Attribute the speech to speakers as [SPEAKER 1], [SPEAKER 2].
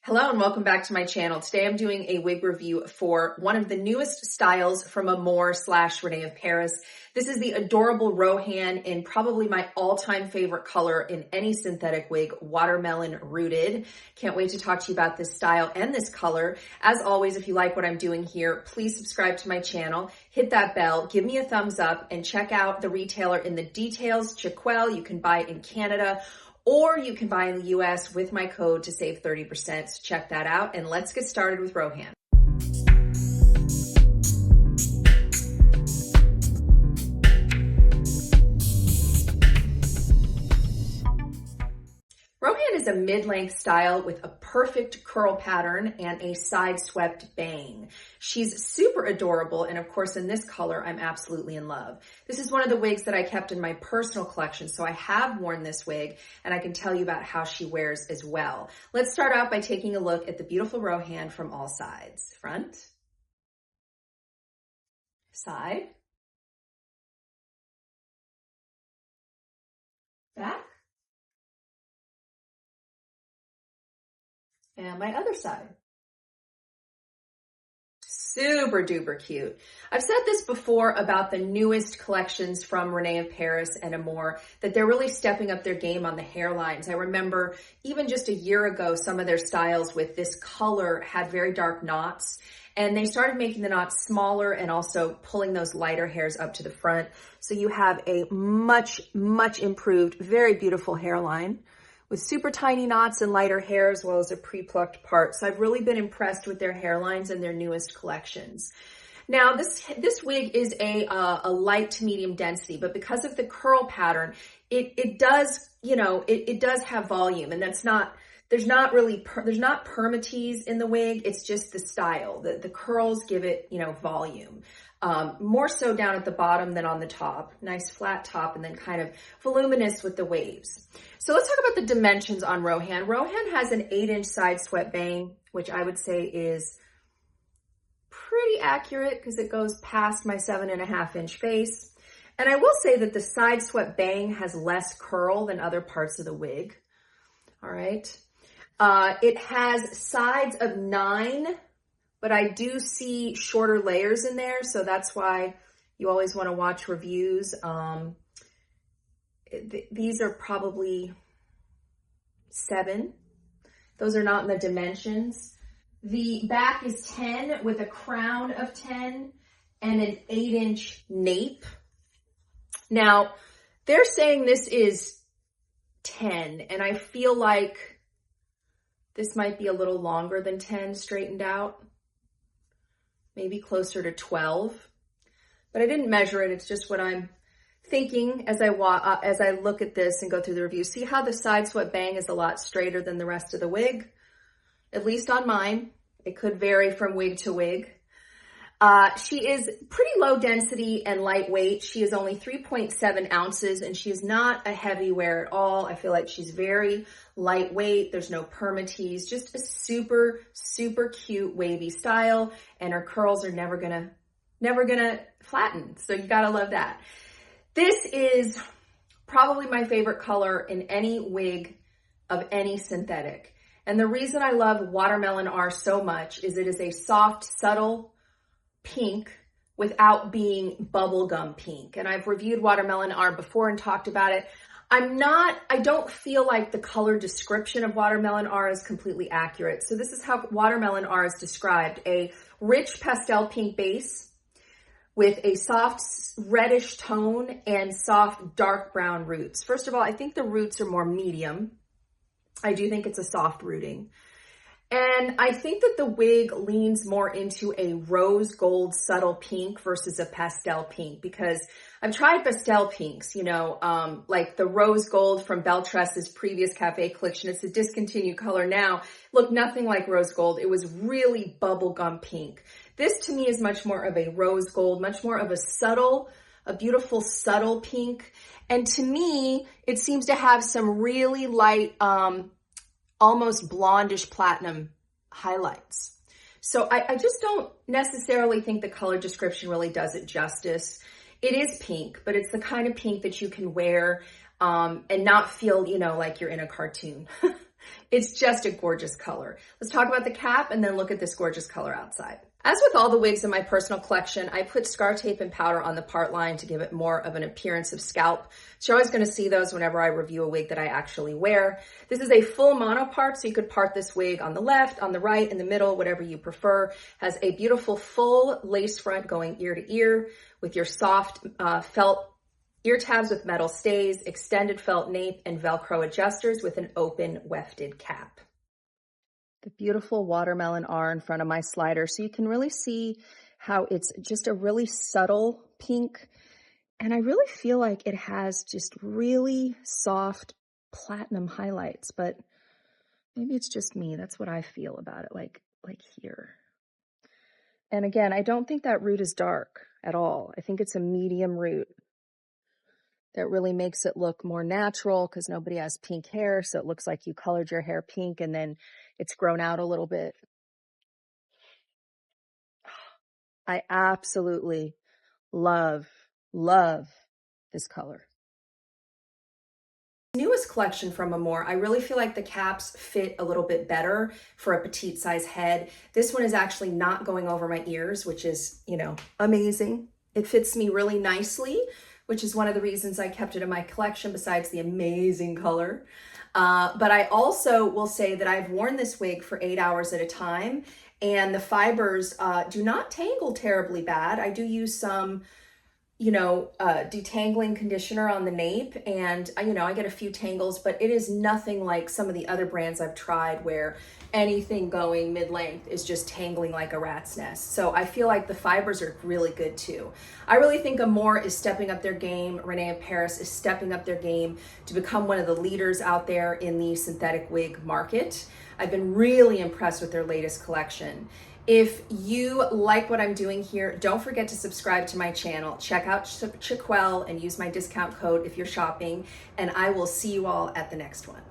[SPEAKER 1] Hello and welcome back to my channel. Today I'm doing a wig review for one of the newest styles from Amore / Rene of Paris. This is the adorable Rohan in probably my all-time favorite color in any synthetic wig, watermelon rooted. Can't wait to talk to you about this style and this color. As always, if you like what I'm doing here, please subscribe to my channel, hit that bell, give me a thumbs up, and check out the retailer in the details, Chiquel. You can buy in Canada, or you can buy in the US with my code to save 30%. So check that out and let's get started with Rohan. Rohan is a mid-length style with a perfect curl pattern and a side-swept bang. She's super adorable, and of course in this color, I'm absolutely in love. This is one of the wigs that I kept in my personal collection, so I have worn this wig, and I can tell you about how she wears as well. Let's start out by taking a look at the beautiful Rohan from all sides. Front, side, back, and my other side. Super duper cute. I've said this before about the newest collections from Rene of Paris and Amore, that they're really stepping up their game on the hairlines. I remember even just a year ago, some of their styles with this color had very dark knots, and they started making the knots smaller and also pulling those lighter hairs up to the front. So you have a much improved, very beautiful hairline with super tiny knots and lighter hair, as well as a pre-plucked part. So I've really been impressed with their hairlines and their newest collections. Now this wig is a light to medium density, but because of the curl pattern, it does, it does have volume, and there's not permatease in the wig. It's just the style. The curls give it, volume. More so down at the bottom than on the top. Nice flat top, and then kind of voluminous with the waves. So let's talk about the dimensions on Rohan. Rohan has an 8-inch side swept bang, which I would say is pretty accurate because it goes past my 7.5-inch face. And I will say that the side swept bang has less curl than other parts of the wig. All right. It has sides of 9, but I do see shorter layers in there. So that's why you always want to watch reviews. These are probably 7. Those are not in the dimensions. The back is 10 with a crown of 10 and an 8-inch nape. Now, they're saying this is 10, and I feel like this might be a little longer than 10 straightened out, maybe closer to 12, but I didn't measure it. It's just what I'm thinking as I look at this and go through the review. See how the side swept bang is a lot straighter than the rest of the wig, at least on mine. It could vary from wig to wig. She is pretty low density and lightweight. She is only 3.7 ounces, and she is not a heavy wear at all. I feel like she's very lightweight. There's no permatease, just a super cute wavy style, and her curls are never gonna flatten. So you gotta love that. This is probably my favorite color in any wig of any synthetic. And the reason I love Watermelon R so much is it is a soft, subtle pink without being bubblegum pink. And I've reviewed Watermelon R before and talked about it. I don't feel like the color description of Watermelon R is completely accurate. So this is how Watermelon R is described: a rich pastel pink base with a soft reddish tone and soft dark brown roots. First of all, I think the roots are more medium. I do think it's a soft rooting. And I think that the wig leans more into a rose gold subtle pink versus a pastel pink, because I've tried pastel pinks, like the rose gold from Beltres's previous Cafe collection. It's a discontinued color now. Looked nothing like rose gold. It was really bubblegum pink. This to me is much more of a rose gold, much more of a beautiful subtle pink. And to me, it seems to have some really light, almost blondish platinum highlights. So I just don't necessarily think the color description really does it justice. It is pink, but it's the kind of pink that you can wear and not feel, like you're in a cartoon. It's just a gorgeous color. Let's talk about the cap and then look at this gorgeous color outside. As with all the wigs in my personal collection, I put scar tape and powder on the part line to give it more of an appearance of scalp. So you're always going to see those whenever I review a wig that I actually wear. This is a full mono part, so you could part this wig on the left, on the right, in the middle, whatever you prefer. Has a beautiful full lace front going ear to ear with your soft felt ear tabs with metal stays, extended felt nape, and Velcro adjusters with an open wefted cap. The beautiful watermelon R in front of my slider, so you can really see how it's just a really subtle pink, and I really feel like it has just really soft platinum highlights, but maybe it's just me. That's what I feel about it, like here. And again, I don't think that root is dark at all. I think it's a medium root that really makes it look more natural because nobody has pink hair, so it looks like you colored your hair pink and then it's grown out a little bit. I absolutely love this color. Newest collection from Amore, I really feel like the caps fit a little bit better for a petite size head. This one is actually not going over my ears, which is, you know, amazing. It fits me really nicely, which is one of the reasons I kept it in my collection besides the amazing color. But I also will say that I've worn this wig for 8 hours at a time, and the fibers do not tangle terribly bad. I do use some, you know, detangling conditioner on the nape, and you know, I get a few tangles, but it is nothing like some of the other brands I've tried where anything going mid-length is just tangling like a rat's nest. So I feel like the fibers are really good too. I really think Amore is stepping up their game. Rene of Paris is stepping up their game to become one of the leaders out there in the synthetic wig market. I've been really impressed with their latest collection. If you like what I'm doing here, don't forget to subscribe to my channel. Check out Chiquelle and use my discount code if you're shopping, and I will see you all at the next one.